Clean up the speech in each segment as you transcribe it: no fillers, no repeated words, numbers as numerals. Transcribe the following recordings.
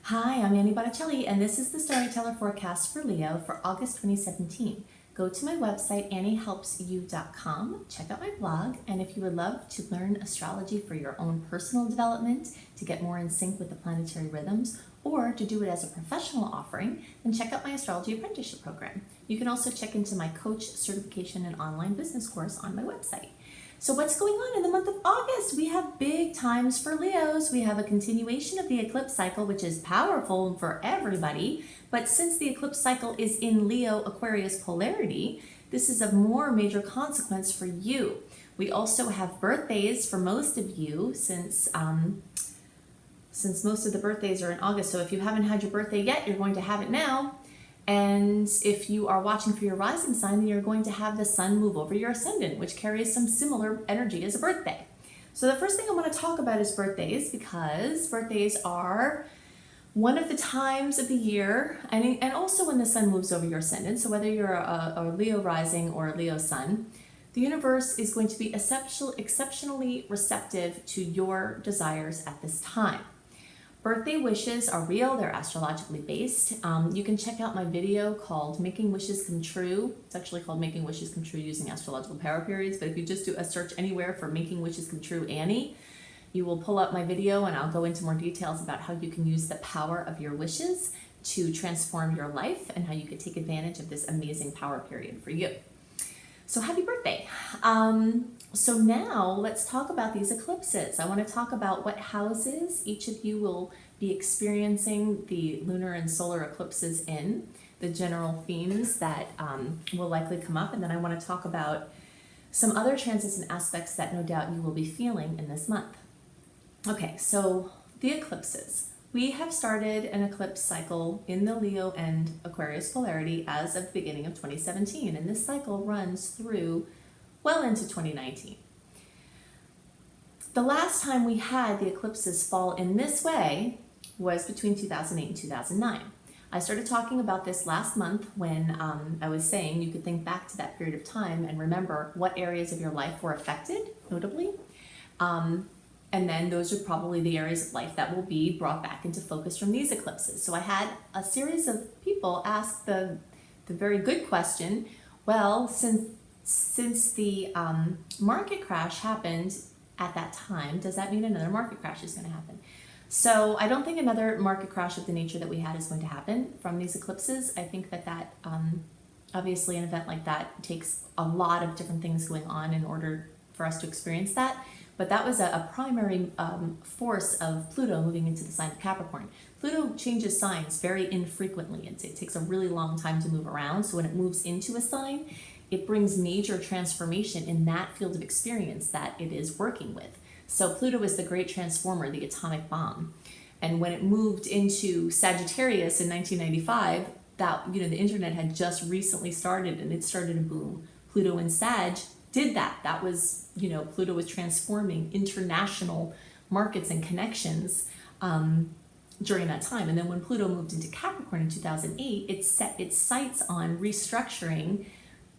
Hi, I'm Annie Botticelli, and this is the Storyteller Forecast for Leo for August 2017. Go to my website, anniehelpsyou.com, check out my blog, and if you would love to learn astrology for your own personal development, to get more in sync with the planetary rhythms, or to do it as a professional offering, then check out my astrology apprenticeship program. You can also check into my coach certification and online business course on my website. So what's going on in the month of August? We have big times for Leos. We have a continuation of the eclipse cycle, which is powerful for everybody. But since the eclipse cycle is in Leo Aquarius polarity, this is of more major consequence for you. We also have birthdays for most of you since most of the birthdays are in August. So if you haven't had your birthday yet, you're going to have it now. And if you are watching for your rising sign, then you're going to have the sun move over your ascendant, which carries some similar energy as a birthday. So the first thing I want to talk about is birthdays, because birthdays are one of the times of the year, and also when the sun moves over your ascendant. So whether you're a Leo rising or a Leo sun, the universe is going to be exceptionally receptive to your desires at this time. Birthday wishes are real, they're astrologically based. You can check out my video called Making Wishes Come True. It's actually called Making Wishes Come True using astrological power periods, but if you just do a search anywhere for Making Wishes Come True Annie, you will pull up my video and I'll go into more details about how you can use the power of your wishes to transform your life and how you can take advantage of this amazing power period for you. So happy birthday. So now let's talk about these eclipses. I want to talk about what houses each of you will be experiencing the lunar and solar eclipses in, the general themes that will likely come up, and then I want to talk about some other transits and aspects that no doubt you will be feeling in this month. Okay, so the eclipses. We have started an eclipse cycle in the Leo and Aquarius polarity as of the beginning of 2017, and this cycle runs through well into 2019. The last time we had the eclipses fall in this way was between 2008 and 2009. I started talking about this last month when I was saying you could think back to that period of time and remember what areas of your life were affected, notably. And then those are probably the areas of life that will be brought back into focus from these eclipses. So I had a series of people ask the very good question, well, since the market crash happened at that time, does that mean another market crash is going to happen? So I don't think another market crash of the nature that we had is going to happen from these eclipses. I think that obviously an event like that takes a lot of different things going on in order for us to experience that. But that was a primary force of Pluto moving into the sign of Capricorn. Pluto changes signs very infrequently. It takes a really long time to move around. So when it moves into a sign, it brings major transformation in that field of experience that it is working with. So Pluto is the great transformer, the atomic bomb. And when it moved into Sagittarius in 1995, the internet had just recently started and it started a boom. Pluto in Sag did that. That was, Pluto was transforming international markets and connections during that time. And then when Pluto moved into Capricorn in 2008, it set its sights on restructuring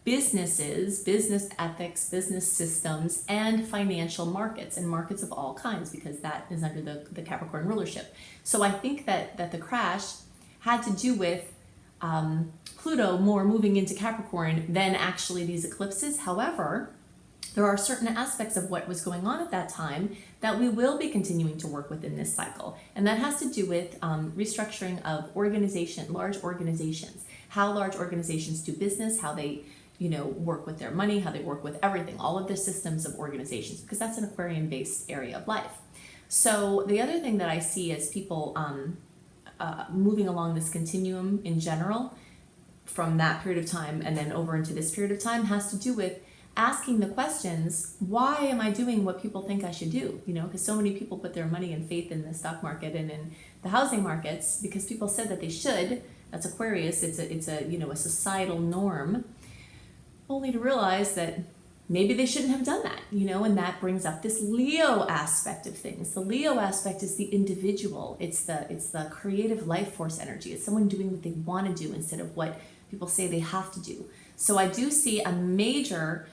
businesses, business ethics, business systems, and financial markets, and markets of all kinds, because that is under the Capricorn rulership. So I think that the crash had to do with Pluto more moving into Capricorn than actually these eclipses. However, there are certain aspects of what was going on at that time that we will be continuing to work with in this cycle. And that has to do with restructuring of large organizations, how large organizations do business, how they work with their money, how they work with everything, all of the systems of organizations, because that's an Aquarian-based area of life. So the other thing that I see as people moving along this continuum in general from that period of time and then over into this period of time has to do with asking the questions, why am I doing what people think I should do? Because so many people put their money and faith in the stock market and in the housing markets because people said that they should. That's Aquarius. It's a societal norm, only to realize that maybe they shouldn't have done that, and that brings up this Leo aspect of things. The Leo aspect is the individual. It's the creative life force energy. It's someone doing what they want to do instead of what people say they have to do. So I do see a major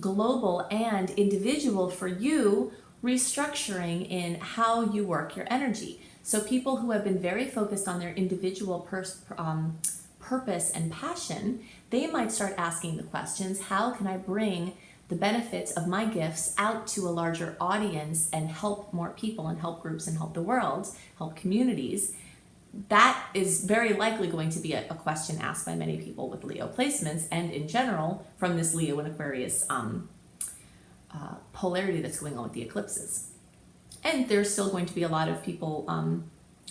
global and individual for you restructuring in how you work your energy. So people who have been very focused on their individual purpose and passion, they might start asking the questions, how can I bring the benefits of my gifts out to a larger audience and help more people and help groups and help the world, help communities? That is very likely going to be a question asked by many people with Leo placements and in general from this Leo and Aquarius polarity that's going on with the eclipses. And there's still going to be a lot of people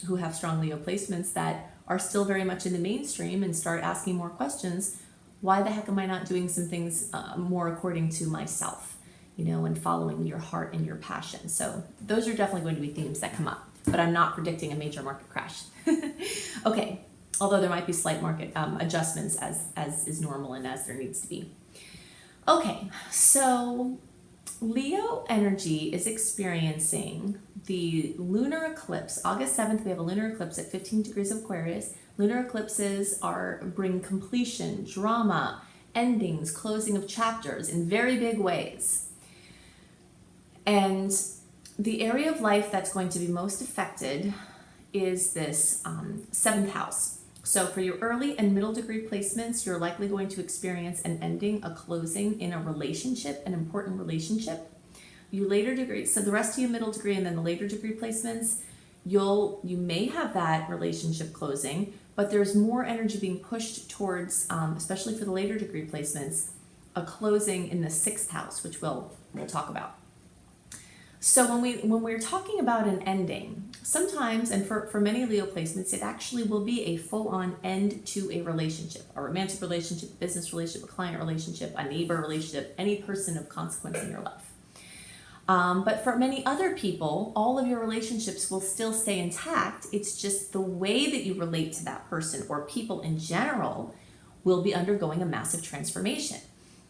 who have strong Leo placements that are still very much in the mainstream and start asking more questions. Why the heck am I not doing some things more according to myself, and following your heart and your passion? So those are definitely going to be themes that come up, but I'm not predicting a major market crash. Okay, although there might be slight market adjustments as is normal and as there needs to be. Okay, so Leo energy is experiencing the lunar eclipse. August 7th, we have a lunar eclipse at 15 degrees of Aquarius. Lunar eclipses bring completion, drama, endings, closing of chapters in very big ways. And the area of life that's going to be most affected is this 7th house. So for your early and middle degree placements, you're likely going to experience an ending, a closing in a relationship, an important relationship. You later degree, so the rest of you middle degree and then the later degree placements, you may have that relationship closing, but there's more energy being pushed towards, especially for the later degree placements, a closing in the 6th house, which we'll talk about. So when we're talking about an ending, sometimes, and for many Leo placements, it actually will be a full-on end to a relationship, a romantic relationship, a business relationship, a client relationship, a neighbor relationship, any person of consequence in your life. But for many other people, all of your relationships will still stay intact. It's just the way that you relate to that person or people in general will be undergoing a massive transformation.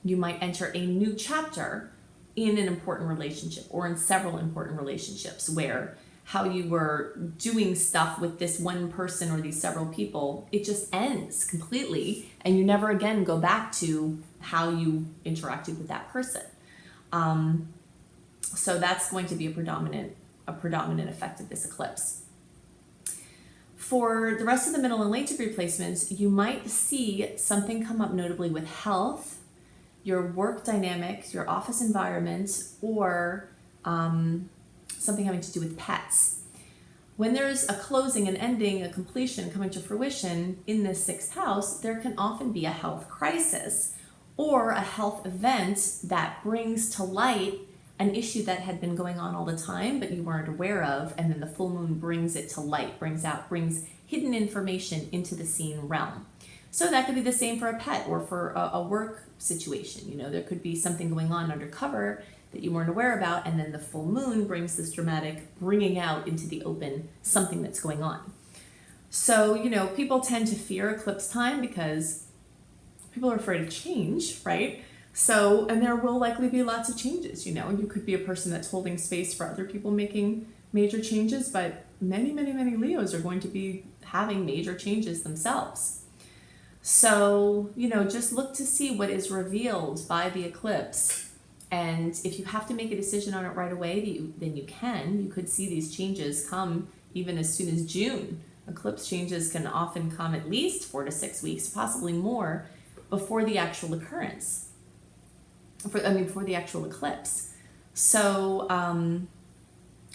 You might enter a new chapter in an important relationship or in several important relationships where how you were doing stuff with this one person or these several people, it just ends completely and you never again go back to how you interacted with that person. So that's going to be a predominant effect of this eclipse. For the rest of the middle and late degree placements, you might see something come up notably with health, your work dynamics, your office environment, or something having to do with pets. When there's a closing, an ending, a completion coming to fruition in this 6th house, there can often be a health crisis or a health event that brings to light an issue that had been going on all the time but you weren't aware of, and then the full moon brings it to light, brings hidden information into the seen realm. So that could be the same for a pet or for a work situation. There could be something going on undercover that you weren't aware about, and then the full moon brings this dramatic bringing out into the open something that's going on. So, people tend to fear eclipse time because people are afraid of change, right? So, and there will likely be lots of changes, You could be a person that's holding space for other people making major changes, but many, many, many Leos are going to be having major changes themselves. So, just look to see what is revealed by the eclipse. And if you have to make a decision on it right away, then you can. You could see these changes come even as soon as June. Eclipse changes can often come at least 4 to 6 weeks, possibly more, before the actual occurrence. Before the actual eclipse. So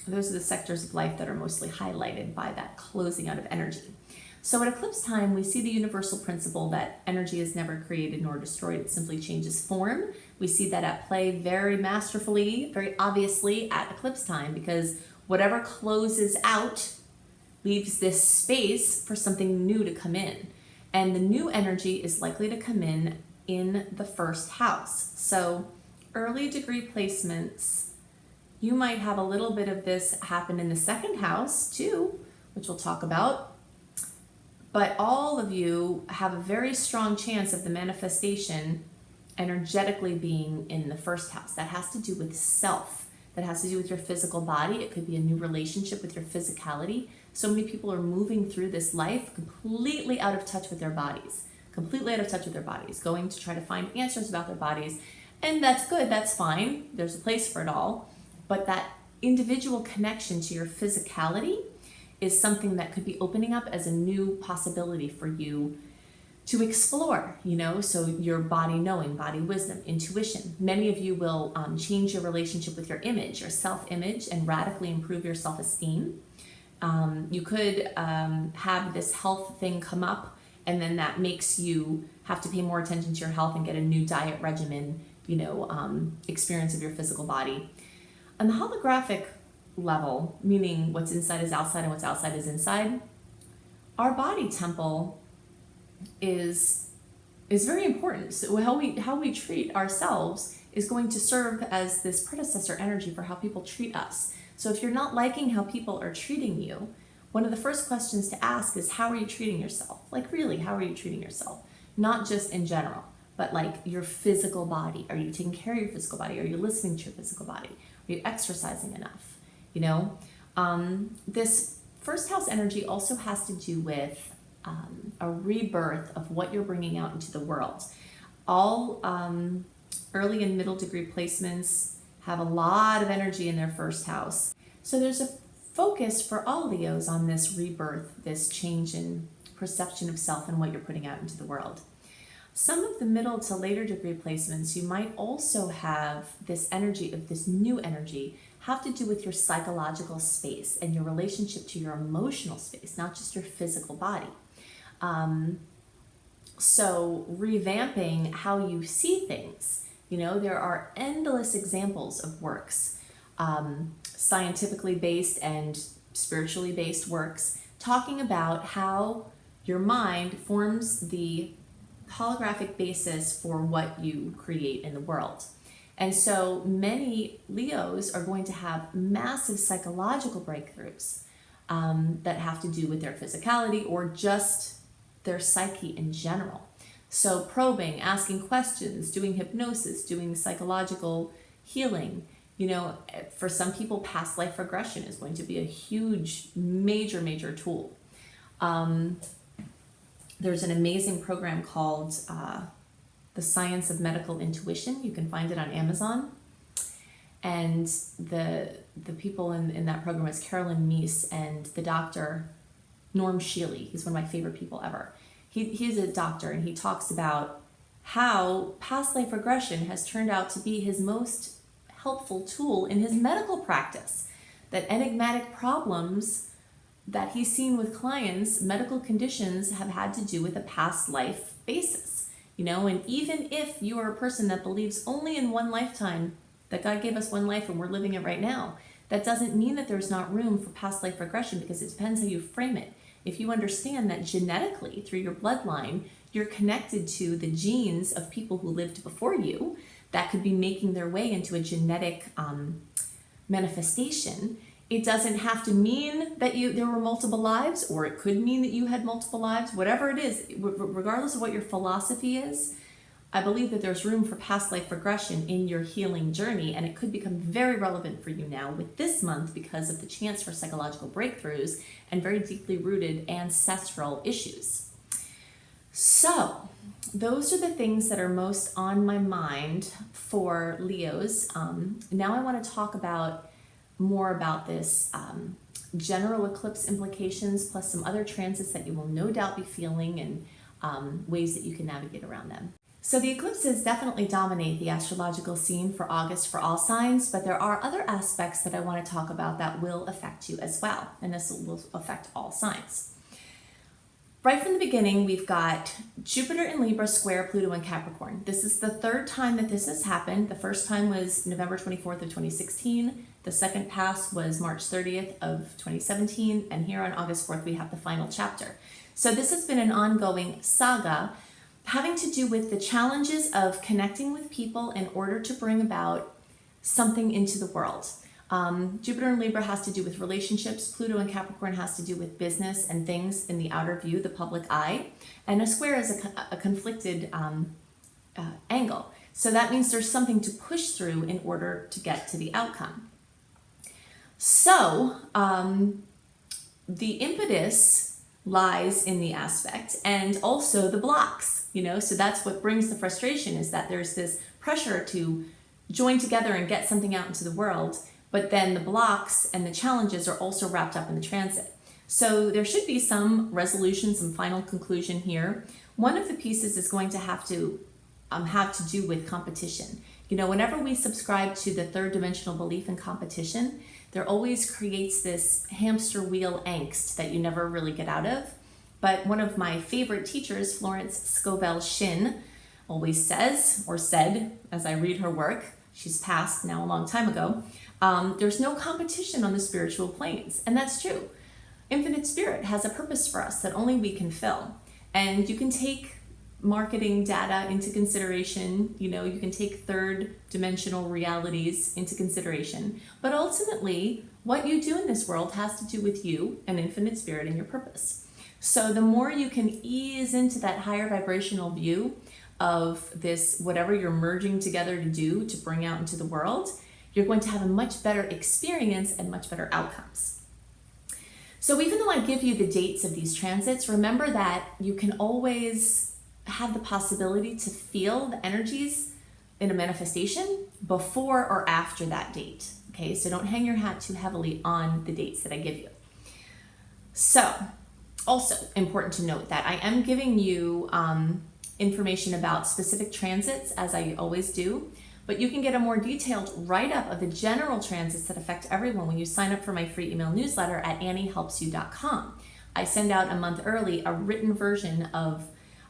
those are the sectors of life that are mostly highlighted by that closing out of energy. So at eclipse time, we see the universal principle that energy is never created nor destroyed. It simply changes form. We see that at play very masterfully, very obviously at eclipse time, because whatever closes out leaves this space for something new to come in. And the new energy is likely to come in the 1st house. So early degree placements, you might have a little bit of this happen in the 2nd house too, which we'll talk about. But all of you have a very strong chance of the manifestation energetically being in the 1st house. That has to do with self. That has to do with your physical body. It could be a new relationship with your physicality. So many people are moving through this life completely out of touch with their bodies. Going to try to find answers about their bodies. And that's good, that's fine. There's a place for it all. But that individual connection to your physicality is something that could be opening up as a new possibility for you to explore, so your body knowing, body wisdom, intuition. Many of you will change your relationship with your image, your self-image, and radically improve your self-esteem. You could have this health thing come up, and then that makes you have to pay more attention to your health and get a new diet regimen, experience of your physical body. On the holographic level, meaning what's inside is outside and what's outside is inside, our body temple is very important. So how we treat ourselves is going to serve as this predecessor energy for how people treat us. So if you're not liking how people are treating you, one of the first questions to ask is, how are you treating yourself? Like, really, how are you treating yourself? Not just in general, but like your physical body. Are you taking care of your physical body? Are you listening to your physical body? Are you exercising enough? This first house energy also has to do with a rebirth of what you're bringing out into the world. All early and middle degree placements have a lot of energy in their first house. So there's a focus for all Leos on this rebirth, this change in perception of self and what you're putting out into the world. Some of the middle to later degree placements, you might also have this energy of this new energy have to do with your psychological space and your relationship to your emotional space, not just your physical body. So revamping how you see things. There are endless examples of works, scientifically based and spiritually based works, talking about how your mind forms the holographic basis for what you create in the world. And so many Leos are going to have massive psychological breakthroughs that have to do with their physicality or just their psyche in general. So probing, asking questions, doing hypnosis, doing psychological healing. For some people, past life regression is going to be a huge, major tool. There's an amazing program called The Science of Medical Intuition. You can find it on Amazon. And the people in that program is Carolyn Meese and the doctor Norm Shealy. He's one of my favorite people ever. He's a doctor, and he talks about how past life regression has turned out to be his most helpful tool in his medical practice. That enigmatic problems that he's seen with clients, medical conditions, have had to do with a past life basis. And even if you are a person that believes only in one lifetime, that God gave us one life and we're living it right now, that doesn't mean that there's not room for past life regression, because it depends how you frame it. If you understand that genetically, through your bloodline, you're connected to the genes of people who lived before you, that could be making their way into a genetic manifestation. It doesn't have to mean that there were multiple lives, or it could mean that you had multiple lives. Whatever it is, regardless of what your philosophy is, I believe that there's room for past life regression in your healing journey, and it could become very relevant for you now with this month because of the chance for psychological breakthroughs and very deeply rooted ancestral issues. So those are the things that are most on my mind for Leos. Now I want to talk more about this general eclipse implications, plus some other transits that you will no doubt be feeling, and ways that you can navigate around them. So the eclipses definitely dominate the astrological scene for August for all signs, but there are other aspects that I want to talk about that will affect you as well, and this will affect all signs. Right from the beginning, we've got Jupiter in Libra square Pluto in Capricorn. This is the third time that this has happened. The first time was November 24th of 2016. The second pass was March 30th of 2017. And here on August 4th, we have the final chapter. So this has been an ongoing saga having to do with the challenges of connecting with people in order to bring about something into the world. Jupiter in Libra has to do with relationships. Pluto in Capricorn has to do with business and things in the outer view, the public eye. And a square is a conflicted angle. So that means there's something to push through in order to get to the outcome. So the impetus lies in the aspect and also the blocks, so that's what brings the frustration, is that there's this pressure to join together and get something out into the world, but then the blocks and the challenges are also wrapped up in the transit. So there should be some resolution, some final conclusion here. One of the pieces is going to have to do with competition. You know, whenever we subscribe to the third dimensional belief in competition, there always creates this hamster wheel angst that you never really get out of. But one of my favorite teachers, Florence Scovel Shinn, always says, or said, as I read her work, she's passed now a long time ago, there's no competition on the spiritual planes. And that's true. Infinite Spirit has a purpose for us that only we can fill. And you can take marketing data into consideration, you know, you can take third dimensional realities into consideration. But ultimately, what you do in this world has to do with you and Infinite Spirit and your purpose. So the more you can ease into that higher vibrational view of this, whatever you're merging together to do to bring out into the world, you're going to have a much better experience and much better outcomes. So even though I give you the dates of these transits, remember that you can always have the possibility to feel the energies in a manifestation before or after that date. Okay, so don't hang your hat too heavily on the dates that I give you. So, also important to note that I am giving you information about specific transits, as I always do, but you can get a more detailed write-up of the general transits that affect everyone when you sign up for my free email newsletter at anniehelpsyou.com. I send out a month early a written version of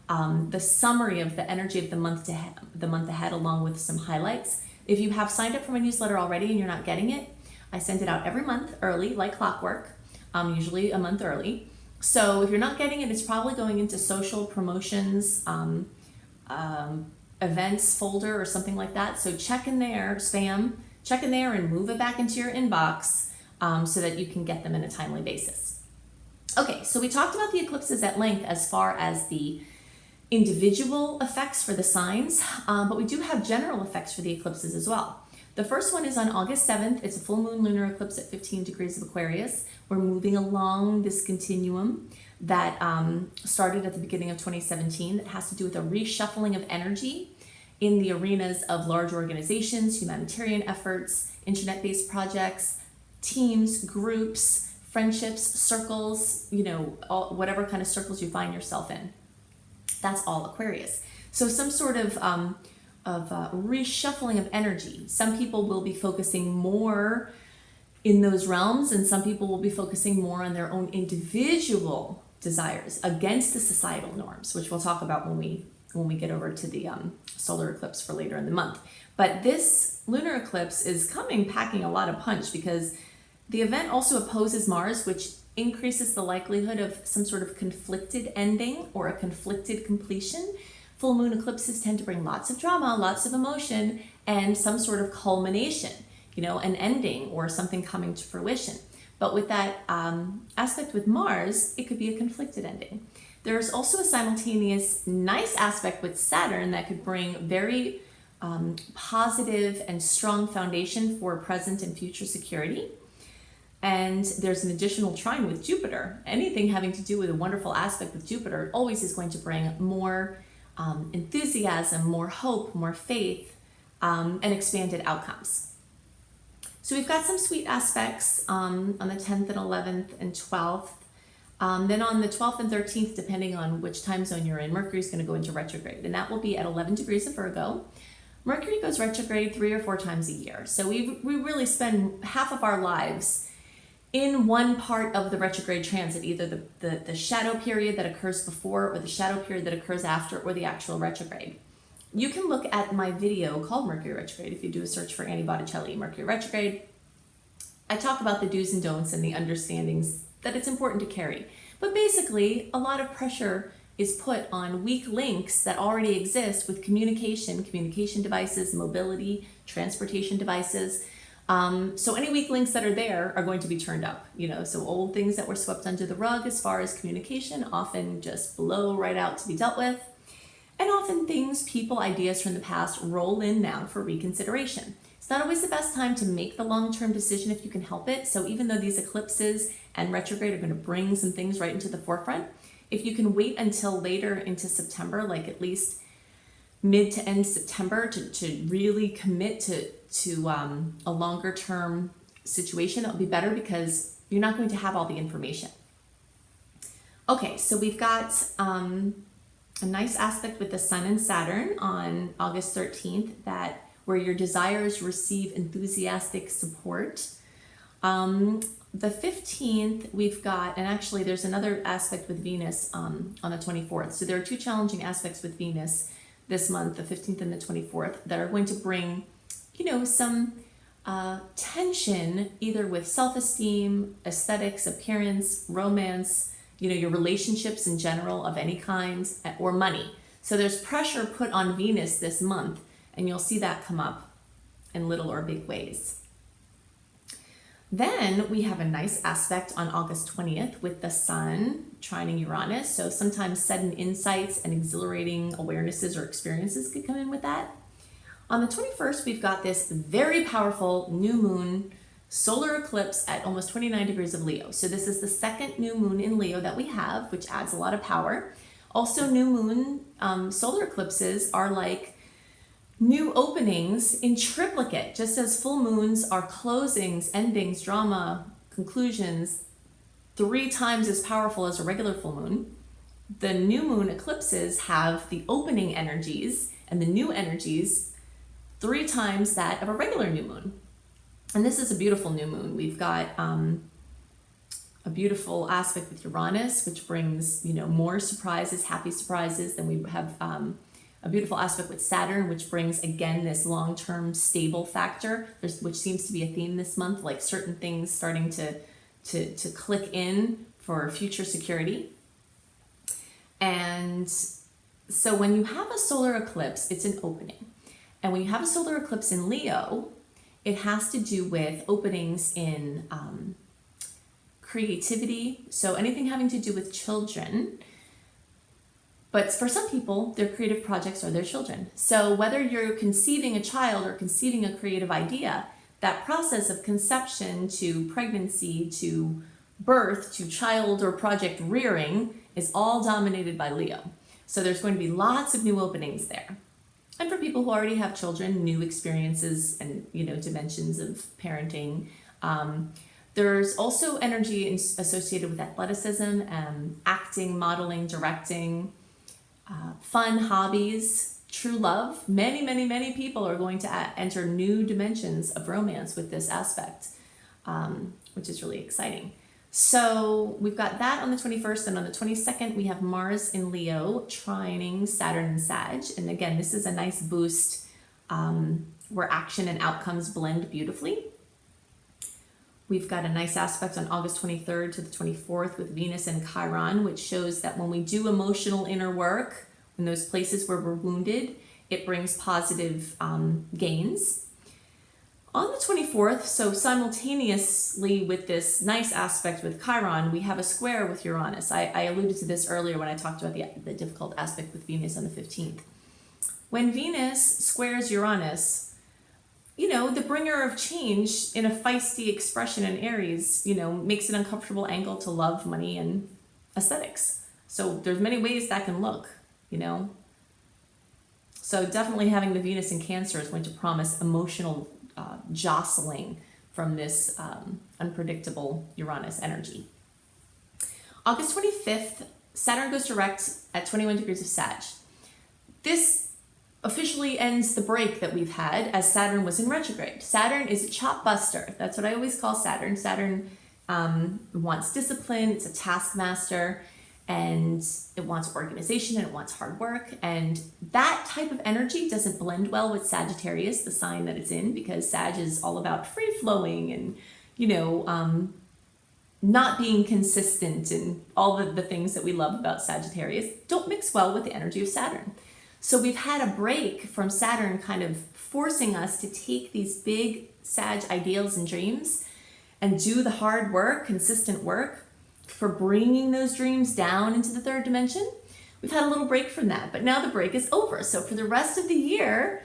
the summary of the energy of the month ahead, along with some highlights. If you have signed up for my newsletter already and you're not getting it, I send it out every month early, like clockwork, usually a month early. So if you're not getting it, it's probably going into social promotions, events folder or something like that. So check in there, spam, check in there and move it back into your inbox so that you can get them in a timely basis. Okay, so we talked about the eclipses at length as far as the individual effects for the signs, but we do have general effects for the eclipses as well. The first one is on August 7th. It's a full moon lunar eclipse at 15 degrees of Aquarius. We're moving along this continuum that started at the beginning of 2017 that has to do with a reshuffling of energy in the arenas of large organizations, humanitarian efforts, internet-based projects, teams, groups, friendships, circles, you know, whatever kind of circles you find yourself in. That's all Aquarius. So some sort of reshuffling of energy. Some people will be focusing more in those realms, and some people will be focusing more on their own individual desires against the societal norms, which we'll talk about when we get over to the solar eclipse for later in the month. But this lunar eclipse is coming packing a lot of punch because the event also opposes Mars, which increases the likelihood of some sort of conflicted ending or a conflicted completion. Full moon eclipses tend to bring lots of drama, lots of emotion, and some sort of culmination, you know, an ending or something coming to fruition. But with that aspect with Mars, it could be a conflicted ending. There's also a simultaneous nice aspect with Saturn that could bring very positive and strong foundation for present and future security. And there's an additional trine with Jupiter. Anything having to do with a wonderful aspect with Jupiter always is going to bring more enthusiasm, more hope, more faith, and expanded outcomes. So we've got some sweet aspects on the 10th and 11th and 12th. Then on the 12th and 13th, depending on which time zone you're in, Mercury is going to go into retrograde, and that will be at 11 degrees of Virgo. Mercury goes retrograde 3 or 4 times a year. So we really spend half of our lives in one part of the retrograde transit, either the shadow period that occurs before or the shadow period that occurs after or the actual retrograde. You can look at my video called Mercury Retrograde if you do a search for Annie Botticelli, Mercury Retrograde. I talk about the do's and don'ts and the understandings that it's important to carry. But basically, a lot of pressure is put on weak links that already exist with communication devices, mobility, transportation devices. So any weak links that are there are going to be turned up, you know, so old things that were swept under the rug as far as communication often just blow right out to be dealt with. And often things, people, ideas from the past roll in now for reconsideration. It's not always the best time to make the long-term decision if you can help it. So even though these eclipses and retrograde are going to bring some things right into the forefront, if you can wait until later into September, like at least mid to end September to really commit to a longer term situation, that would be better because you're not going to have all the information. Okay, so we've got a nice aspect with the Sun and Saturn on August 13th, that where your desires receive enthusiastic support. The 15th, we've got, and actually there's another aspect with Venus on the 24th. So there are two challenging aspects with Venus this month, the 15th and the 24th, that are going to bring, some tension, either with self-esteem, aesthetics, appearance, romance, your relationships in general of any kind, or money. So there's pressure put on Venus this month, and you'll see that come up in little or big ways. Then we have a nice aspect on August 20th with the Sun trining Uranus. So sometimes sudden insights and exhilarating awarenesses or experiences could come in with that. On the 21st, we've got this very powerful new moon solar eclipse at almost 29 degrees of Leo. So this is the second new moon in Leo that we have, which adds a lot of power. Also, new moon solar eclipses are like new openings in triplicate. Just as full moons are closings, endings, drama, conclusions, 3 times as powerful as a regular full moon, the new moon eclipses have the opening energies and the new energies 3 times that of a regular new moon. And this is a beautiful new moon. We've got a beautiful aspect with Uranus, which brings, more surprises, happy surprises. Then we have a beautiful aspect with Saturn, which brings, again, this long-term stable factor, which seems to be a theme this month, like certain things starting to click in for future security. And so when you have a solar eclipse, it's an opening. And when you have a solar eclipse in Leo, it has to do with openings in creativity. So anything having to do with children. But for some people, their creative projects are their children. So whether you're conceiving a child or conceiving a creative idea, that process of conception to pregnancy to birth to child or project rearing is all dominated by Leo. So there's going to be lots of new openings there. And for people who already have children, new experiences and, dimensions of parenting. There's also energy associated with athleticism, acting, modeling, directing, fun hobbies, true love. Many, many, many people are going to enter new dimensions of romance with this aspect, which is really exciting. So we've got that on the 21st, and on the 22nd, we have Mars in Leo trining Saturn and Sag. And again, this is a nice boost where action and outcomes blend beautifully. We've got a nice aspect on August 23rd to the 24th with Venus and Chiron, which shows that when we do emotional inner work, in those places where we're wounded, it brings positive gains. On the 24th, so simultaneously with this nice aspect with Chiron, we have a square with Uranus. I alluded to this earlier when I talked about the difficult aspect with Venus on the 15th. When Venus squares Uranus, the bringer of change in a feisty expression in Aries, makes an uncomfortable angle to love, money, and aesthetics. So there's many ways that can look, So definitely having the Venus in Cancer is going to promise emotional jostling from this unpredictable Uranus energy. August 25th, Saturn goes direct at 21 degrees of Sag. This officially ends the break that we've had as Saturn was in retrograde. Saturn is a chop buster. That's what I always call Saturn. Saturn wants discipline. It's a taskmaster, and it wants organization, and it wants hard work. And that type of energy doesn't blend well with Sagittarius, the sign that it's in, because Sag is all about free flowing and, not being consistent, and all the things that we love about Sagittarius don't mix well with the energy of Saturn. So we've had a break from Saturn kind of forcing us to take these big Sag ideals and dreams and do the hard work, consistent work for bringing those dreams down into the third dimension. We've had a little break from that, but now the break is over. So for the rest of the year,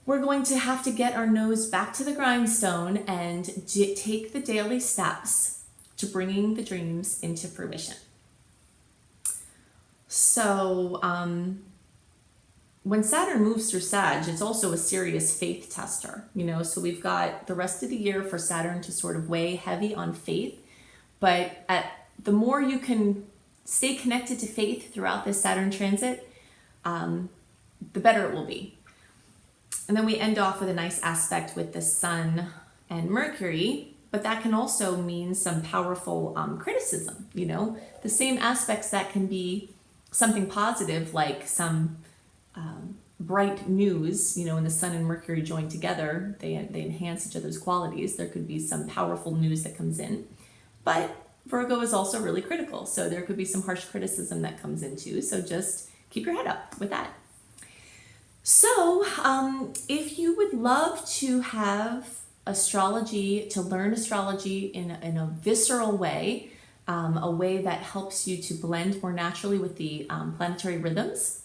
we're going to have to get our nose back to the grindstone and take the daily steps to bringing the dreams into fruition. So when Saturn moves through Sag, it's also a serious faith tester, so we've got the rest of the year for Saturn to sort of weigh heavy on faith, but the more you can stay connected to faith throughout this Saturn transit, the better it will be. And then we end off with a nice aspect with the Sun and Mercury, but that can also mean some powerful criticism, you know, the same aspects that can be something positive, like some bright news, you know, when the Sun and Mercury join together, they enhance each other's qualities. There could be some powerful news that comes in, but Virgo is also really critical. So there could be some harsh criticism that comes in too. So just keep your head up with that. So if you would love to have astrology, to learn astrology in a visceral way, a way that helps you to blend more naturally with the planetary rhythms,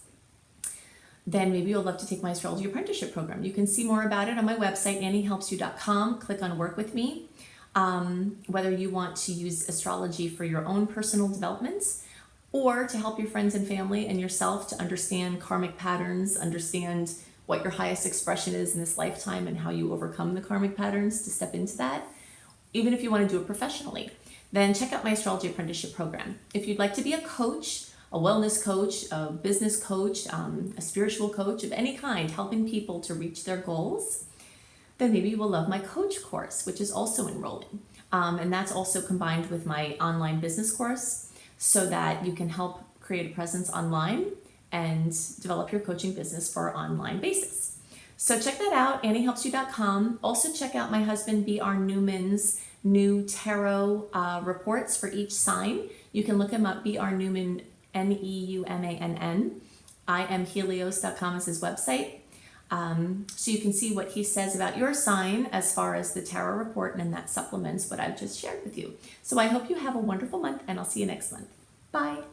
then maybe you'll love to take my astrology apprenticeship program. You can see more about it on my website, anniehelpsyou.com. Click on work with me. Whether you want to use astrology for your own personal developments or to help your friends and family and yourself to understand karmic patterns, understand what your highest expression is in this lifetime and how you overcome the karmic patterns to step into that. Even if you want to do it professionally, then check out my astrology apprenticeship program. If you'd like to be a coach, a wellness coach, a business coach, a spiritual coach of any kind, helping people to reach their goals, then maybe you will love my coach course, which is also enrolling. And that's also combined with my online business course so that you can help create a presence online and develop your coaching business for an online basis. So check that out, anniehelpsyou.com. Also check out my husband, B.R. Newman's new tarot reports for each sign. You can look him up, B.R. Newman, Neumann. IamHelios.com is his website. So you can see what he says about your sign as far as the tarot report, and then that supplements what I've just shared with you. So I hope you have a wonderful month, and I'll see you next month. Bye.